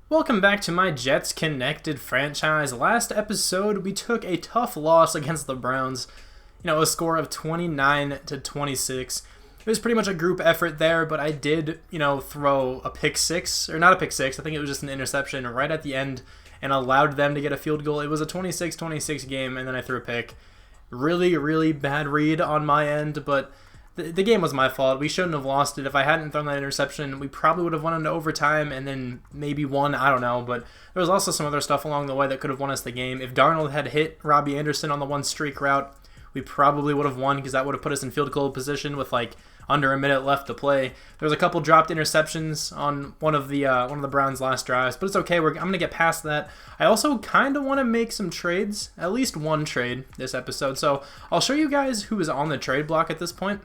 Welcome back to my Jets Connected franchise. Last episode, we took a tough loss against the Browns. A score of 29-26. It was pretty much a group effort there, but I did, throw a pick six, or not a pick six, I think it was just an interception right at the end and allowed them to get a field goal. It was a 26-26 game, and then I threw a pick. Really, really bad read on my end, but the game was my fault. We shouldn't have lost it. If I hadn't thrown that interception, we probably would have won into overtime and then maybe won. I don't know. But there was also some other stuff along the way that could have won us the game. If Darnold had hit Robbie Anderson on the one streak route, we probably would have won because that would have put us in field goal position with under a minute left to play. There was a couple dropped interceptions on one of the Browns' last drives, but it's okay. I'm going to get past that. I also kind of want to make some trades, at least one trade this episode. So I'll show you guys who is on the trade block at this point.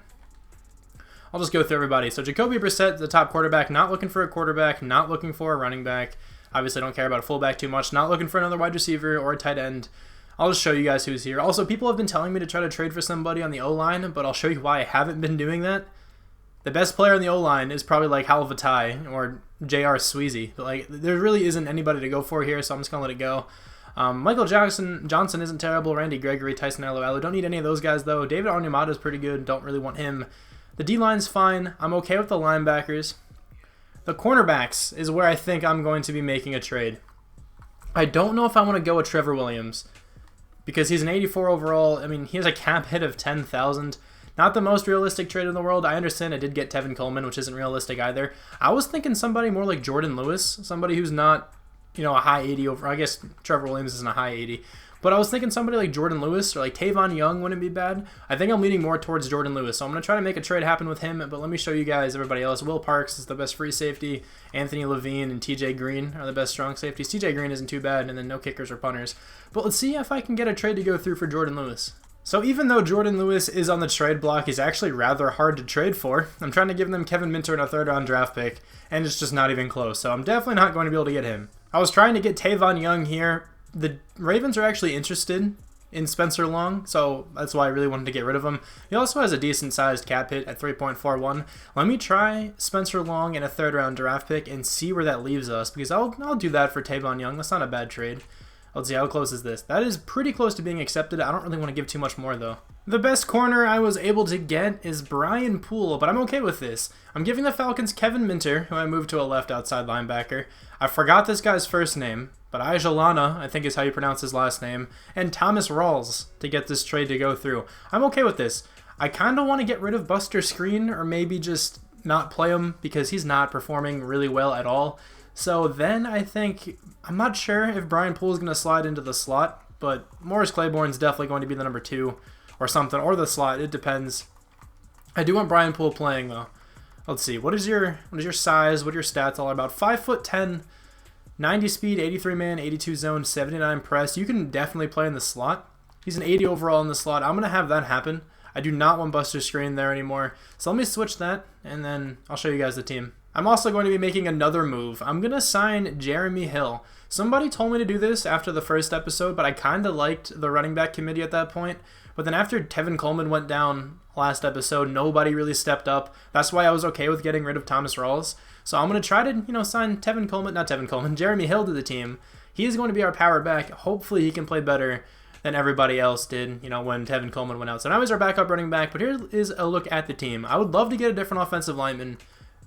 I'll just go through everybody. So Jacoby Brissett, the top quarterback, not looking for a quarterback, not looking for a running back. Obviously, don't care about a fullback too much. Not looking for another wide receiver or a tight end. I'll just show you guys who's here. Also, people have been telling me to try to trade for somebody on the O-line, but I'll show you why I haven't been doing that. The best player on the O-line is probably Hal Vatae or J.R. Sweezy. But there really isn't anybody to go for here, so I'm just going to let it go. Michael Johnson isn't terrible. Randy Gregory, Tyson Alualu. Don't need any of those guys, though. David Onyemata is pretty good. Don't really want him. The D-line's fine. I'm okay with the linebackers. The cornerbacks is where I think I'm going to be making a trade. I don't know if I want to go with Trevor Williams because he's an 84 overall. I mean, he has a cap hit of 10,000. Not the most realistic trade in the world. I understand I did get Tevin Coleman, which isn't realistic either. I was thinking somebody more like Jordan Lewis, somebody who's not, a high 80 over. I guess Trevor Williams isn't a high 80. But I was thinking somebody like Jordan Lewis or Tavon Young wouldn't be bad. I think I'm leaning more towards Jordan Lewis. So I'm going to try to make a trade happen with him. But let me show you guys everybody else. Will Parks is the best free safety. Anthony Levine and TJ Green are the best strong safeties. TJ Green isn't too bad. And then no kickers or punters. But let's see if I can get a trade to go through for Jordan Lewis. So even though Jordan Lewis is on the trade block, he's actually rather hard to trade for. I'm trying to give them Kevin Minter and a third-round draft pick. And it's just not even close. So I'm definitely not going to be able to get him. I was trying to get Tavon Young here. The Ravens are actually interested in Spencer Long, so that's why I really wanted to get rid of him. He also has a decent-sized cap hit at 3.41. Let me try Spencer Long and a third-round draft pick and see where that leaves us, because I'll do that for Tavon Young. That's not a bad trade. Let's see, how close is this? That is pretty close to being accepted. I don't really want to give too much more, though. The best corner I was able to get is Brian Poole, but I'm okay with this. I'm giving the Falcons Kevin Minter, who I moved to a left outside linebacker. I forgot this guy's first name, but Ajalana, I think is how you pronounce his last name, and Thomas Rawls to get this trade to go through. I'm okay with this. I kind of want to get rid of Buster Screen, or maybe just not play him, because he's not performing really well at all. So then I think, I'm not sure if Brian Poole is going to slide into the slot, but Morris Claiborne's definitely going to be the number 2 or something, or the slot. It depends. I do want Brian Poole playing, though. Let's see. What is your size? What are your stats all about? 5'10", 90 speed, 83 man, 82 zone, 79 press. You can definitely play in the slot. He's an 80 overall in the slot. I'm going to have that happen. I do not want Buster Screen there anymore. So let me switch that, and then I'll show you guys the team. I'm also going to be making another move. I'm going to sign Jeremy Hill. Somebody told me to do this after the first episode, but I kind of liked the running back committee at that point. But then after Tevin Coleman went down last episode, nobody really stepped up. That's why I was okay with getting rid of Thomas Rawls. So I'm going to try to, sign Jeremy Hill to the team. He is going to be our power back. Hopefully he can play better than everybody else did, when Tevin Coleman went out. So now he's our backup running back, but here is a look at the team. I would love to get a different offensive lineman,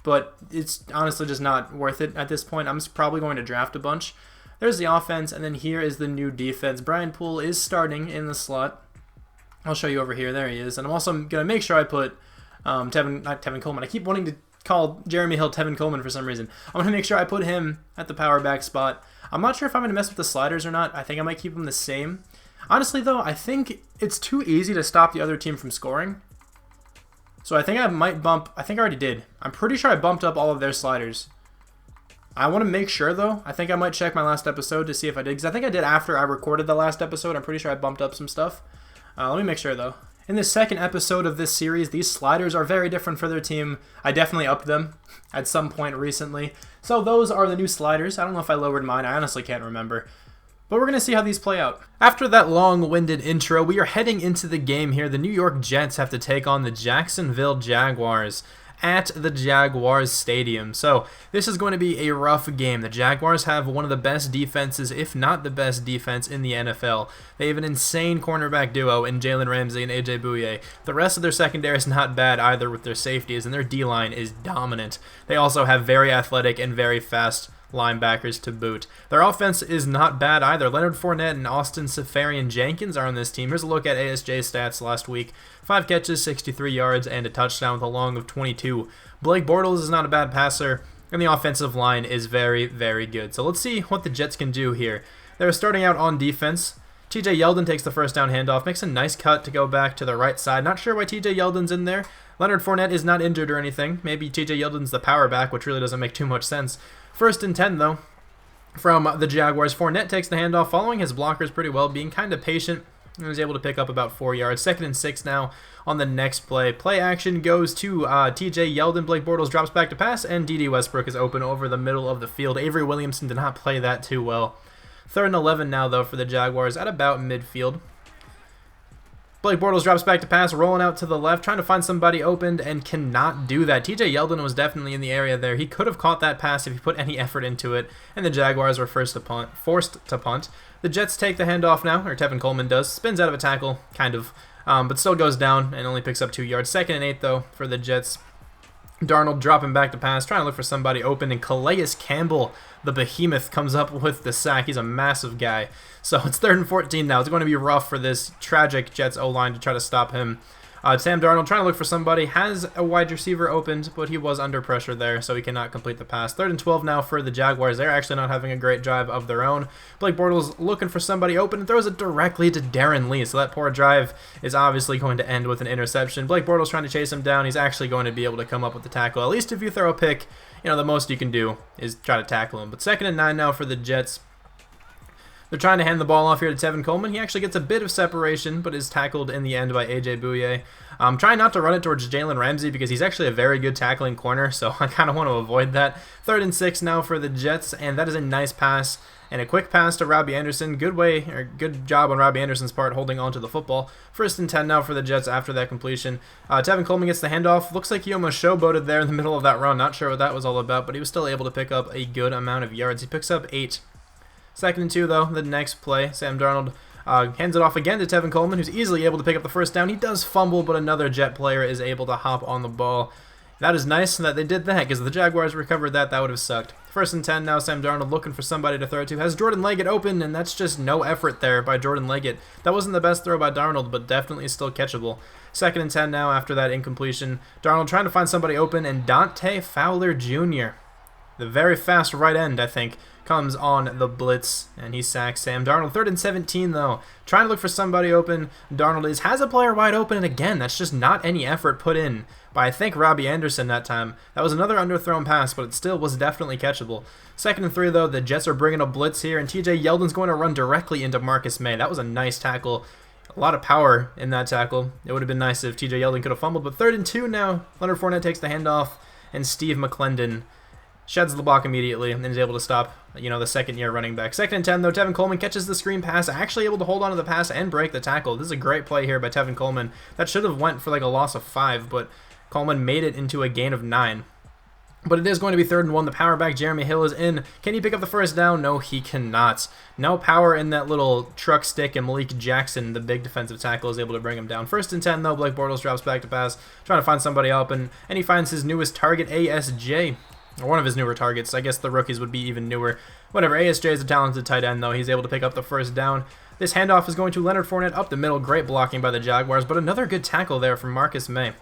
but it's honestly just not worth it at this point. I'm probably going to draft a bunch. There's the offense, and then here is the new defense. Brian Poole is starting in the slot. I'll show you over here. There he is. And I'm also going to make sure I put not Tevin Coleman. I keep wanting to call Jeremy Hill Tevin Coleman for some reason. I'm going to make sure I put him at the power back spot. I'm not sure if I'm going to mess with the sliders or not. I think I might keep them the same. Honestly, though, I think it's too easy to stop the other team from scoring. So I think I might bump. I think I already did. I'm pretty sure I bumped up all of their sliders. I want to make sure, though. I think I might check my last episode to see if I did. Because I think I did after I recorded the last episode. I'm pretty sure I bumped up some stuff. Let me make sure, though. In the second episode of this series, these sliders are very different for their team. I definitely upped them at some point recently. So those are the new sliders. I don't know if I lowered mine. I honestly can't remember. But we're going to see how these play out. After that long-winded intro, we are heading into the game here. The New York Jets have to take on the Jacksonville Jaguars at the Jaguars Stadium. So this is going to be a rough game. The Jaguars have one of the best defenses, if not the best defense in the NFL. They have an insane cornerback duo in Jalen Ramsey and AJ Bouye. The rest of their secondary is not bad either with their safeties, and their D-line is dominant. They also have very athletic and very fast linebackers to boot. Their offense is not bad either. Leonard Fournette and Austin Seferian-Jenkins are on this team. Here's a look at ASJ stats last week. 5 catches, 63 yards, and a touchdown with a long of 22. Blake Bortles is not a bad passer, and the offensive line is very, very good. So let's see what the Jets can do here. They're starting out on defense. TJ Yeldon takes the first down handoff, makes a nice cut to go back to the right side. Not sure why TJ Yeldon's in there. Leonard Fournette is not injured or anything. Maybe TJ Yeldon's the power back, which really doesn't make too much sense. 1st and 10, though, from the Jaguars. Fournette takes the handoff, following his blockers pretty well, being kind of patient, and was able to pick up about 4 yards. 2nd and 6 now on the next play. Play action goes to TJ Yeldon. Blake Bortles drops back to pass, and D.D. Westbrook is open over the middle of the field. Avery Williamson did not play that too well. 3rd and 11 now, though, for the Jaguars at about midfield. Blake Bortles drops back to pass, rolling out to the left, trying to find somebody opened, and cannot do that. TJ Yeldon was definitely in the area there. He could have caught that pass if he put any effort into it, and the Jaguars were forced to punt. The Jets take the handoff now, or Tevin Coleman does. Spins out of a tackle, kind of, but still goes down and only picks up 2 yards. 2nd and 8, though, for the Jets. Darnold dropping back to pass, trying to look for somebody open, and Calais Campbell, the behemoth, comes up with the sack. He's a massive guy. So it's 3rd and 14 now. It's going to be rough for this tragic Jets O-line to try to stop him. Sam Darnold trying to look for somebody, has a wide receiver opened, but he was under pressure there, so he cannot complete the pass. 3rd and 12 now for the Jaguars. They're actually not having a great drive of their own. Blake Bortles looking for somebody open and throws it directly to Darren Lee, so that poor drive is obviously going to end with an interception. Blake Bortles trying to chase him down. He's actually going to be able to come up with the tackle. At least if you throw a pick, the most you can do is try to tackle him. But 2nd and 9 now for the Jets. They're trying to hand the ball off here to Tevin Coleman. He actually gets a bit of separation, but is tackled in the end by AJ Bouye. Trying not to run it towards Jalen Ramsey because he's actually a very good tackling corner, so I kind of want to avoid that. 3rd and 6 now for the Jets, and that is a nice pass and a quick pass to Robbie Anderson. Good job on Robbie Anderson's part holding on to the football. 1st and 10 now for the Jets after that completion. Tevin Coleman gets the handoff. Looks like he almost showboated there in the middle of that run. Not sure what that was all about, but he was still able to pick up a good amount of yards. He picks up 8. 2nd and 2, though, the next play. Sam Darnold hands it off again to Tevin Coleman, who's easily able to pick up the first down. He does fumble, but another Jet player is able to hop on the ball. That is nice that they did that, because if the Jaguars recovered that, that would have sucked. 1st and 10 now, Sam Darnold looking for somebody to throw to. Has Jordan Leggett open, and that's just no effort there by Jordan Leggett. That wasn't the best throw by Darnold, but definitely still catchable. 2nd and 10 now after that incompletion. Darnold trying to find somebody open, and Dante Fowler Jr., the very fast right end, I think, comes on the blitz, and he sacks Sam Darnold. 3rd and 17, though. Trying to look for somebody open. Darnold has a player wide open, and again, that's just not any effort put in by, I think, Robbie Anderson that time. That was another underthrown pass, but it still was definitely catchable. 2nd and 3, though. The Jets are bringing a blitz here, and TJ Yeldon's going to run directly into Marcus May. That was a nice tackle. A lot of power in that tackle. It would have been nice if TJ Yeldon could have fumbled, but 3rd and 2 now. Leonard Fournette takes the handoff, and Steve McClendon sheds the block immediately, and then is able to stop, the second-year running back. 2nd and 10, though. Tevin Coleman catches the screen pass, actually able to hold on to the pass and break the tackle. This is a great play here by Tevin Coleman. That should have went for like a loss of 5, but Coleman made it into a gain of 9. But it is going to be 3rd and 1. The power back, Jeremy Hill, is in. Can he pick up the first down? No, he cannot. No power in that little truck stick, and Malik Jackson, the big defensive tackle, is able to bring him down. 1st and 10, though. Blake Bortles drops back to pass, trying to find somebody open, and he finds his newest target, ASJ. Or one of his newer targets. I guess the rookies would be even newer. Whatever, ASJ is a talented tight end, though. He's able to pick up the first down. This handoff is going to Leonard Fournette up the middle. Great blocking by the Jaguars, but another good tackle there from Marcus May. I'm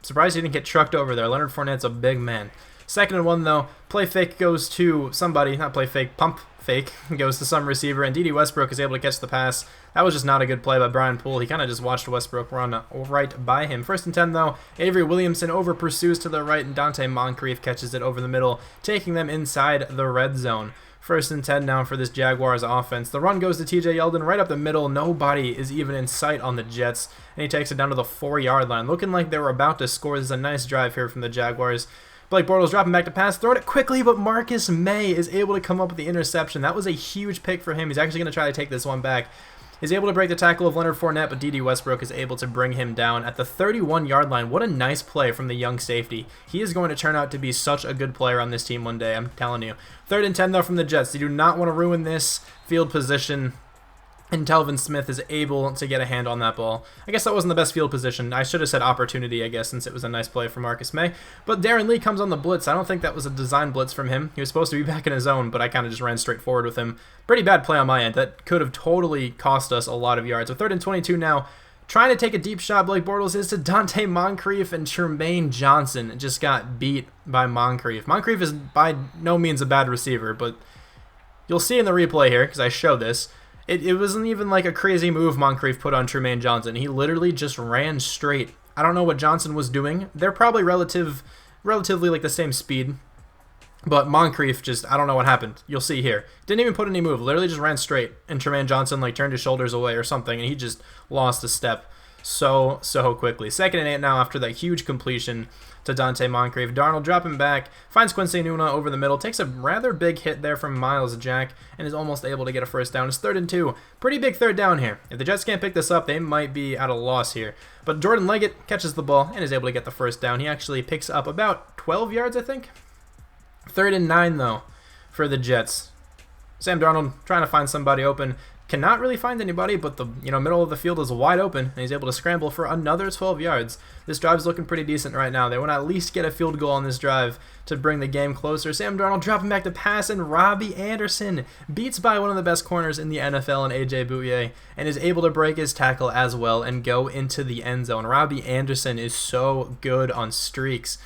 surprised he didn't get trucked over there. Leonard Fournette's a big man. 2nd and 1, though. Play fake goes to somebody. Not play fake, pump fake goes to some receiver, and D.D. Westbrook is able to catch the pass. That was just not a good play by Brian Poole. He kind of just watched Westbrook run right by him. 1st and 10, though. Avery Williamson over pursues to the right, and Dante Moncrief catches it over the middle, taking them inside the red zone. 1st and 10 now for this Jaguars offense. The run goes to TJ Yeldon right up the middle. Nobody is even in sight on the Jets, and he takes it down to the 4-yard line. Looking like they were about to score. This is a nice drive here from the Jaguars. Blake Bortles dropping back to pass, throwing it quickly, but Marcus May is able to come up with the interception. That was a huge pick for him. He's actually going to try to take this one back. He's able to break the tackle of Leonard Fournette, but D.D. Westbrook is able to bring him down at the 31-yard line. What a nice play from the young safety. He is going to turn out to be such a good player on this team one day, I'm telling you. 3rd and 10, though, from the Jets. They do not want to ruin this field position, and Telvin Smith is able to get a hand on that ball. I guess that wasn't the best field position. I should have said opportunity, I guess, since it was a nice play for Marcus May. But Darren Lee comes on the blitz. I don't think that was a design blitz from him. He was supposed to be back in his zone, but I kind of just ran straight forward with him. Pretty bad play on my end. That could have totally cost us a lot of yards. So 3rd and 22 now. Trying to take a deep shot, Blake Bortles is to Dante Moncrief, and Tremaine Johnson just got beat by Moncrief. Moncrief is by no means a bad receiver, but you'll see in the replay here, because I show this, it wasn't even like a crazy move Moncrief put on Tremaine Johnson. He literally just ran straight. I don't know what Johnson was doing. They're probably relatively like the same speed, but Moncrief just, I don't know what happened. You'll see here. Didn't even put any move. Literally just ran straight, and Tremaine Johnson like turned his shoulders away or something, and he just lost a step so quickly. 2nd and 8 now after that huge completion to Dante Moncrief. Darnold dropping back, finds Quincy Nuna over the middle, takes a rather big hit there from Miles Jack, and is almost able to get a first down. It's 3rd and 2. Pretty big 3rd down here. If the Jets can't pick this up, they might be at a loss here. But Jordan Leggett catches the ball and is able to get the first down. He actually picks up about 12 yards, I think. 3rd and 9, though, for the Jets. Sam Darnold trying to find somebody open. Cannot really find anybody, but the middle of the field is wide open, and he's able to scramble for another 12 yards. This drive's looking pretty decent right now. They want to at least get a field goal on this drive to bring the game closer. Sam Darnold dropping back to pass, and Robbie Anderson beats by one of the best corners in the NFL, and A.J. Bouye, and is able to break his tackle as well and go into the end zone. Robbie Anderson is so good on streaks.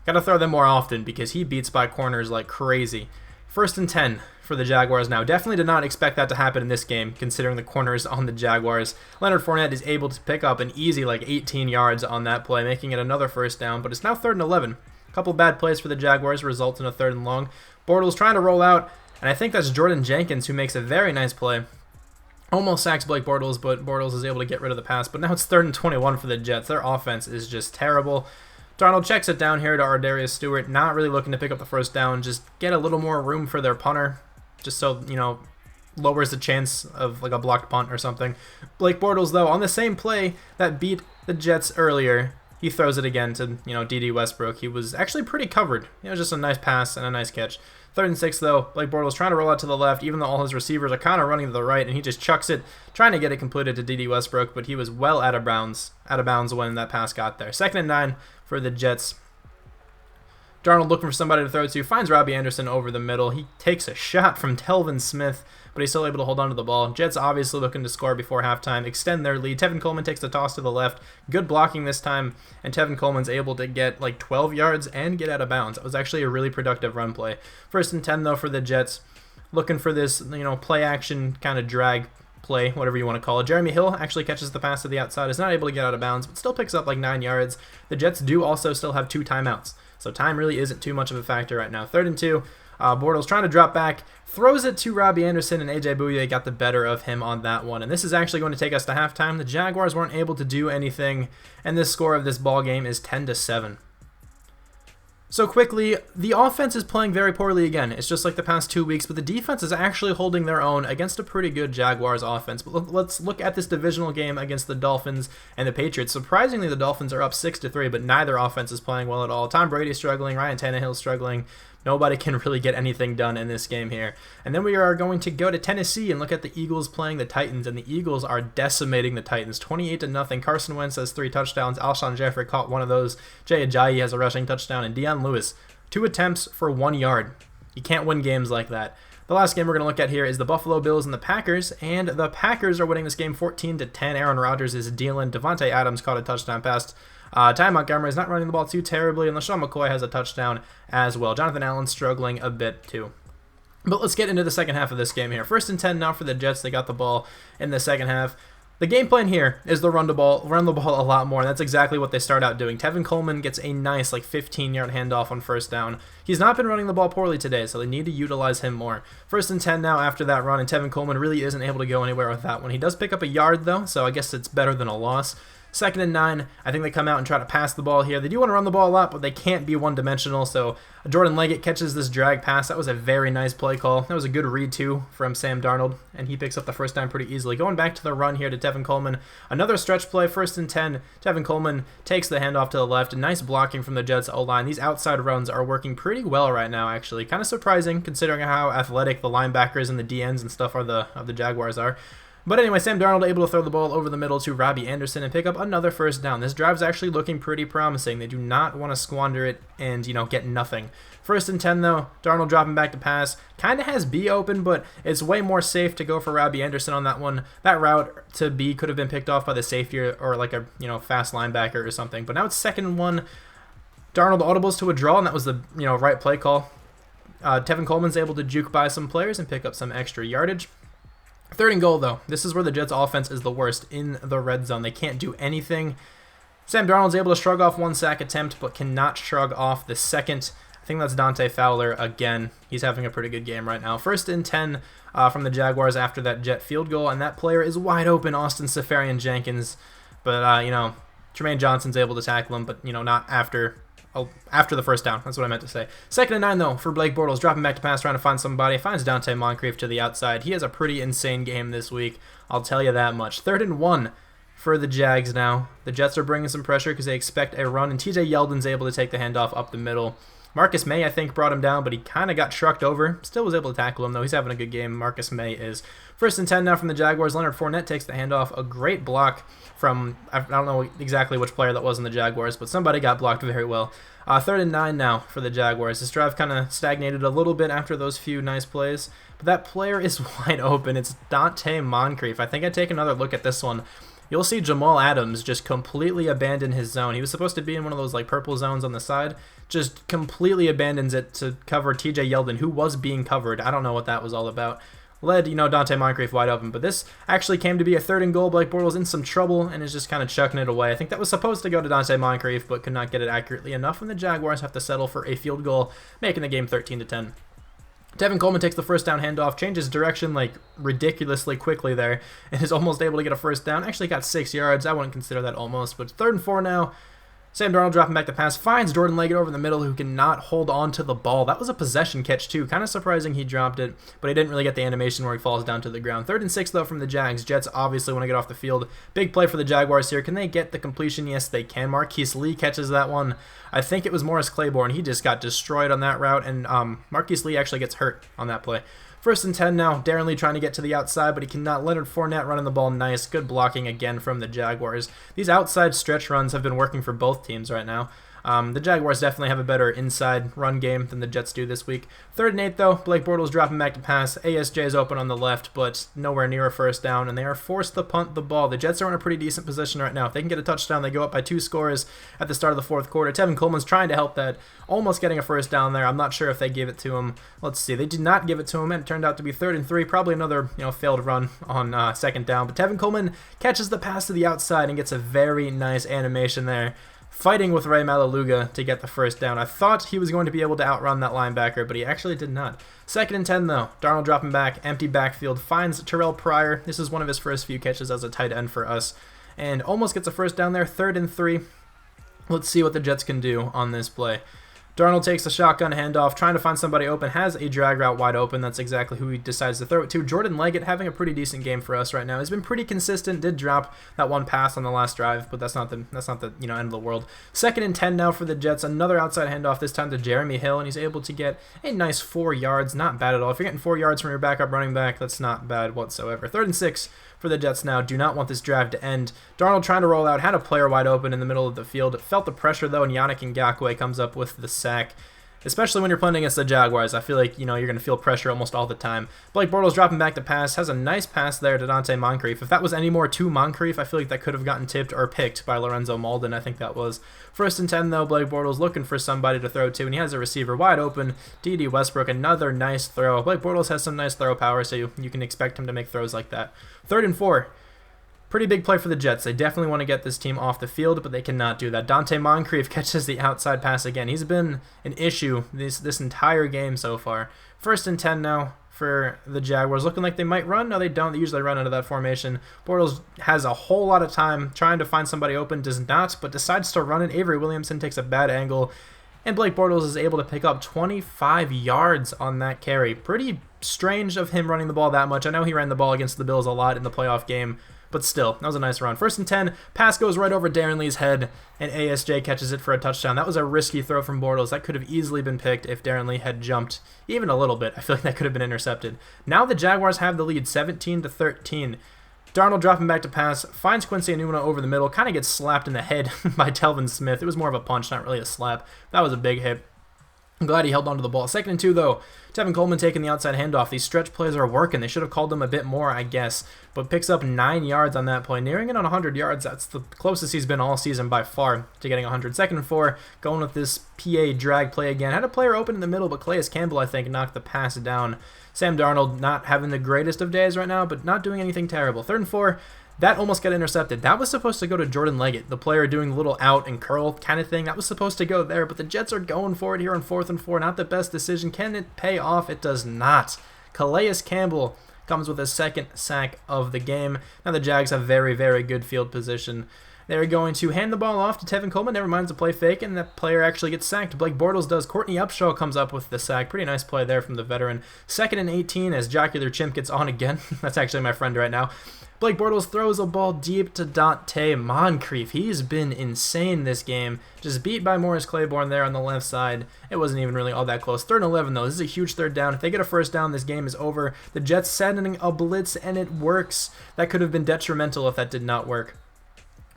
Gotta throw them more often because he beats by corners like crazy. 1st and 10 for the Jaguars now. Definitely did not expect that to happen in this game, considering the corners on the Jaguars. Leonard Fournette is able to pick up an easy like 18 yards on that play, making it another first down, but it's now 3rd and 11. A couple bad plays for the Jaguars result in a 3rd and long. Bortles trying to roll out, and I think that's Jordan Jenkins who makes a very nice play. Almost sacks Blake Bortles, but Bortles is able to get rid of the pass, but now it's 3rd and 21 for the Jets. Their offense is just terrible. Darnold checks it down here to Ardarius Stewart, not really looking to pick up the first down, just get a little more room for their punter, just so, lowers the chance of like a blocked punt or something. Blake Bortles, though, on the same play that beat the Jets earlier, he throws it again to, D.D. Westbrook. He was actually pretty covered. It was just a nice pass and a nice catch. 3rd and 6, though. Blake Bortles trying to roll out to the left, even though all his receivers are kind of running to the right, and he just chucks it, trying to get it completed to D.D. Westbrook, but he was well out of bounds when that pass got there. 2nd and 9 for the Jets. Darnold looking for somebody to throw to, finds Robbie Anderson over the middle. He takes a shot from Telvin Smith, but he's still able to hold on to the ball. Jets obviously looking to score before halftime, extend their lead. Tevin Coleman takes the toss to the left. Good blocking this time, and Tevin Coleman's able to get like 12 yards and get out of bounds. It was actually a really productive run play. 1st and 10, though, for the Jets. Looking for this, play action kind of drag play, whatever you want to call it. Jeremy Hill actually catches the pass to the outside, is not able to get out of bounds, but still picks up like 9 yards. The Jets do also still have 2 timeouts, so time really isn't too much of a factor right now. 3rd and 2, Bortles trying to drop back, throws it to Robbie Anderson, and A.J. Bouye got the better of him on that one. And this is actually going to take us to halftime. The Jaguars weren't able to do anything, and the score of this ball game is 10-7. So quickly, the offense is playing very poorly again. It's just like the past 2 weeks, but the defense is actually holding their own against a pretty good Jaguars offense. But let's look at this divisional game against the Dolphins and the Patriots. Surprisingly, the Dolphins are up 6-3, but neither offense is playing well at all. Tom Brady's struggling, Ryan Tannehill's struggling. Nobody can really get anything done in this game here. And then we are going to go to Tennessee and look at the Eagles playing the Titans, and the Eagles are decimating the Titans, 28-0. Carson Wentz has 3 touchdowns. Alshon Jeffrey caught one of those. Jay Ajayi has a rushing touchdown, and Deion Lewis, 2 attempts for 1 yard. You can't win games like that. The last game we're going to look at here is the Buffalo Bills and the Packers, and the Packers are winning this game 14-10. Aaron Rodgers is dealing. Devontae Adams caught a touchdown pass. Ty Montgomery is not running the ball too terribly, and LaShawn McCoy has a touchdown as well. Jonathan Allen struggling a bit too. But let's get into the second half of this game here. 1st and 10 now for the Jets. They got the ball in the second half. The game plan here is to run the ball a lot more, and that's exactly what they start out doing. Tevin Coleman gets a nice 15-yard handoff on 1st down. He's not been running the ball poorly today, so they need to utilize him more. 1st and 10 now after that run, and Tevin Coleman really isn't able to go anywhere with that one. He does pick up a yard, though, so I guess it's better than a loss. 2nd and 9. I think they come out and try to pass the ball here. They do want to run the ball a lot, but they can't be one-dimensional, so Jordan Leggett catches this drag pass. That was a very nice play call. That was a good read, too, from Sam Darnold, and he picks up the first down pretty easily. Going back to the run here to Tevin Coleman. Another stretch play, 1st and 10. Tevin Coleman takes the handoff to the left. Nice blocking from the Jets O-line. These outside runs are working pretty well right now, actually. Kind of surprising, considering how athletic the linebackers and the DNs and stuff of the Jaguars are. But anyway, Sam Darnold able to throw the ball over the middle to Robbie Anderson and pick up another first down. This drive's actually looking pretty promising. They do not want to squander it and, get nothing. 1st and 10, though. Darnold dropping back to pass. Kind of has B open, but it's way more safe to go for Robbie Anderson on that one. That route to B could have been picked off by the safety or like a, fast linebacker or something. But now it's 2nd and 1. Darnold audibles to a draw, and that was the, right play call. Tevin Coleman's able to juke by some players and pick up some extra yardage. 3rd and goal, though. This is where the Jets' offense is the worst in the red zone. They can't do anything. Sam Darnold's able to shrug off one sack attempt, but cannot shrug off the second. I think that's Dante Fowler again. He's having a pretty good game right now. 1st and 10 from the Jaguars after that Jet field goal, and that player is wide open, Austin Seferian-Jenkins. But, Tremaine Johnson's able to tackle him, but, not after the first down. That's what I meant to say. 2nd and 9, though, for Blake Bortles. Dropping back to pass, trying to find somebody. Finds Dante Moncrief to the outside. He has a pretty insane game this week. I'll tell you that much. 3rd and 1 for the Jags now. The Jets are bringing some pressure because they expect a run, and TJ Yeldon's able to take the handoff up the middle. Marcus May, I think, brought him down, but he kind of got trucked over. Still was able to tackle him, though. He's having a good game. Marcus May is. 1st and 10 now from the Jaguars. Leonard Fournette takes the handoff. A great block from, I don't know exactly which player that was in the Jaguars, but somebody got blocked very well. 3rd and 9 now for the Jaguars. This drive kind of stagnated a little bit after those few nice plays, but that player is wide open. It's Dante Moncrief. I think I'd take another look at this one. You'll see Jamal Adams just completely abandon his zone. He was supposed to be in one of those like purple zones on the side, just completely abandons it to cover TJ Yeldon, who was being covered. I don't know what that was all about. Led, Dante Moncrief wide open, but this actually came to be a 3rd and goal. Blake Bortles in some trouble and is just kind of chucking it away. I think that was supposed to go to Dante Moncrief, but could not get it accurately enough, and the Jaguars have to settle for a field goal, making the game 13-10. Tevin Coleman takes the first down handoff, changes direction like ridiculously quickly there, and is almost able to get a first down. Actually got 6 yards. I wouldn't consider that almost, but 3rd and 4 now. Sam Darnold dropping back the pass, finds Jordan Leggett over the middle, who cannot hold on to the ball. That was a possession catch, too. Kind of surprising he dropped it, but he didn't really get the animation where he falls down to the ground. 3rd and 6, though, from the Jags. Jets obviously want to get off the field. Big play for the Jaguars here. Can they get the completion? Yes, they can. Marquise Lee catches that one. I think it was Morris Claiborne. He just got destroyed on that route, and Marquise Lee actually gets hurt on that play. 1st and 10 now. Darren Lee trying to get to the outside, but he cannot. Leonard Fournette running the ball nice. Good blocking again from the Jaguars. These outside stretch runs have been working for both teams right now. The Jaguars definitely have a better inside run game than the Jets do this week. 3rd and 8, though. Blake Bortles dropping back to pass. ASJ is open on the left, but nowhere near a first down, and they are forced to punt the ball. The Jets are in a pretty decent position right now. If they can get a touchdown, they go up by 2 scores at the start of the 4th quarter. Tevin Coleman's trying to help that, almost getting a first down there. I'm not sure if they gave it to him. Let's see. They did not give it to him, and it turned out to be 3rd and 3. Probably another failed run on 2nd down. But Tevin Coleman catches the pass to the outside and gets a very nice animation there, fighting with Ray Malaluga to get the first down. I thought he was going to be able to outrun that linebacker, but he actually did not. 2nd and 10, though. Darnold dropping back, empty backfield, finds Terrell Pryor. This is one of his first few catches as a tight end for us, and almost gets a first down there. 3rd and 3. Let's see what the Jets can do on this play. Darnold takes a shotgun handoff, trying to find somebody open, has a drag route wide open. That's exactly who he decides to throw it to. Jordan Leggett having a pretty decent game for us right now. He's been pretty consistent, did drop that one pass on the last drive, but that's not the end of the world. 2nd and 10 now for the Jets. Another outside handoff, this time to Jeremy Hill, and he's able to get a nice 4 yards. Not bad at all. If you're getting 4 yards from your backup running back, that's not bad whatsoever. 3rd and 6 for the Jets now. Do not want this drive to end. Darnold trying to roll out, had a player wide open in the middle of the field. Felt the pressure, though, and Yannick Ngakoue comes up with the sack. Especially when you're playing against the Jaguars, I feel like, you're going to feel pressure almost all the time. Blake Bortles dropping back to pass, has a nice pass there to Dante Moncrief. If that was any more to Moncrief, I feel like that could have gotten tipped or picked by Lorenzo Malden, I think that was. 1st and 10, though, Blake Bortles looking for somebody to throw to, and he has a receiver wide open. D.D. Westbrook, another nice throw. Blake Bortles has some nice throw power, so you can expect him to make throws like that. 3rd and 4. Pretty big play for the Jets. They definitely want to get this team off the field, but they cannot do that. Dante Moncrief catches the outside pass again. He's been an issue this entire game so far. 1st and 10 now for the Jaguars. Looking like they might run. No, they don't. They usually run into that formation. Bortles has a whole lot of time trying to find somebody open. Does not, but decides to run it. Avery Williamson takes a bad angle, and Blake Bortles is able to pick up 25 yards on that carry. Pretty strange of him running the ball that much. I know he ran the ball against the Bills a lot in the playoff game, but still, that was a nice run. 1st and 10, pass goes right over Darren Lee's head, and ASJ catches it for a touchdown. That was a risky throw from Bortles. That could have easily been picked if Darren Lee had jumped even a little bit. I feel like that could have been intercepted. Now the Jaguars have the lead, 17-13. Darnold dropping back to pass, finds Quincy Enunwa over the middle, kind of gets slapped in the head by Telvin Smith. It was more of a punch, not really a slap. That was a big hit. I'm glad he held onto the ball. 2nd and 2, though. Tevin Coleman taking the outside handoff. These stretch plays are working. They should have called them a bit more, I guess. But picks up 9 yards on that play. Nearing it on 100 yards. That's the closest he's been all season by far to getting 100. 2nd and 4, going with this PA drag play again. Had a player open in the middle, but Calais Campbell, I think, knocked the pass down. Sam Darnold not having the greatest of days right now, but not doing anything terrible. 3rd and 4. That almost got intercepted. That was supposed to go to Jordan Leggett, the player doing the little out and curl kind of thing. That was supposed to go there, but the Jets are going for it here on 4th and 4. Not the best decision. Can it pay off? It does not. Calais Campbell comes with his 2nd sack of the game. Now the Jags have very, very good field position. They're going to hand the ball off to Tevin Coleman. Never mind the play fake, and that player actually gets sacked. Blake Bortles does. Courtney Upshaw comes up with the sack. Pretty nice play there from the veteran. 2nd and 18 as Jocular Chimp gets on again. That's actually my friend right now. Blake Bortles throws a ball deep to Dante Moncrief. He's been insane this game. Just beat by Morris Claiborne there on the left side. It wasn't even really all that close. 3rd and 11, though. This is a huge 3rd down. If they get a 1st down, this game is over. The Jets sending a blitz, and it works. That could have been detrimental if that did not work.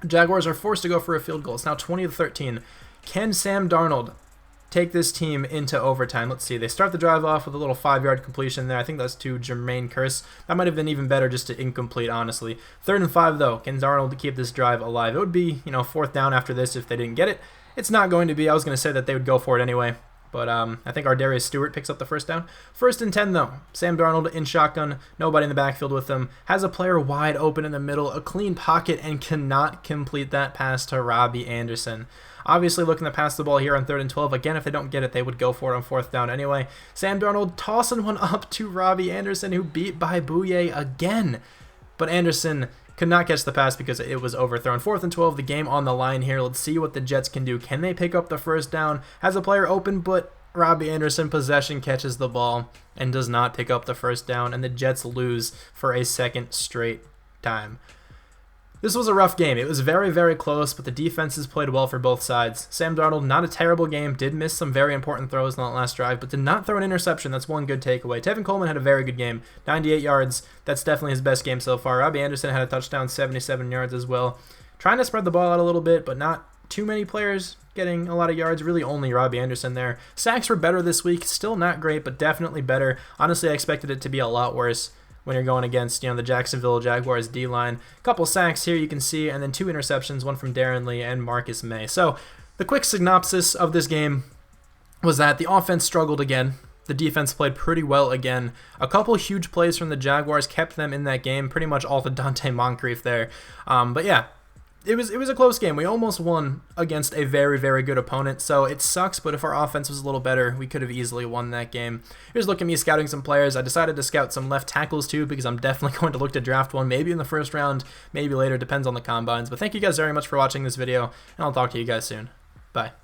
Jaguars are forced to go for a field goal. It's now 20-13. Can Sam Darnold take this team into overtime? Let's see. They start the drive off with a little 5-yard completion there. I think that's to Jermaine Kearse. That might have been even better just to incomplete, honestly. 3rd and 5, though. Can Darnold keep this drive alive? It would be, 4th down after this if they didn't get it. It's not going to be. I was going to say that they would go for it anyway. But I think Ardarius Stewart picks up the 1st down. 1st and 10, though. Sam Darnold in shotgun. Nobody in the backfield with him. Has a player wide open in the middle. A clean pocket and cannot complete that pass to Robbie Anderson. Obviously looking to pass the ball here on 3rd and 12. Again, if they don't get it, they would go for it on 4th down anyway. Sam Darnold tossing one up to Robbie Anderson, who beat by Bouye again. But Anderson could not catch the pass because it was overthrown. 4th and 12, the game on the line here. Let's see what the Jets can do. Can they pick up the 1st down? Has a player open, but Robbie Anderson possession catches the ball and does not pick up the 1st down, and the Jets lose for a 2nd straight time. This was a rough game. It was very, very close, but the defenses played well for both sides. Sam Darnold, not a terrible game, did miss some very important throws on that last drive, but did not throw an interception. That's one good takeaway. Tevin Coleman had a very good game, 98 yards. That's definitely his best game so far. Robbie Anderson had a touchdown, 77 yards as well. Trying to spread the ball out a little bit, but not too many players getting a lot of yards. Really only Robbie Anderson there. Sacks were better this week. Still not great, but definitely better. Honestly, I expected it to be a lot worse when you're going against, the Jacksonville Jaguars D-line. Couple sacks here you can see, and then 2 interceptions, one from Darren Lee and Marcus May. So the quick synopsis of this game was that the offense struggled again. The defense played pretty well again. A couple huge plays from the Jaguars kept them in that game, pretty much all to Dante Moncrief there. But yeah, it was a close game. We almost won against a very, very good opponent, so it sucks, but if our offense was a little better, we could have easily won that game. Here's a look at me scouting some players. I decided to scout some left tackles too, because I'm definitely going to look to draft one, maybe in the 1st round, maybe later, depends on the combines. But thank you guys very much for watching this video, and I'll talk to you guys soon. Bye.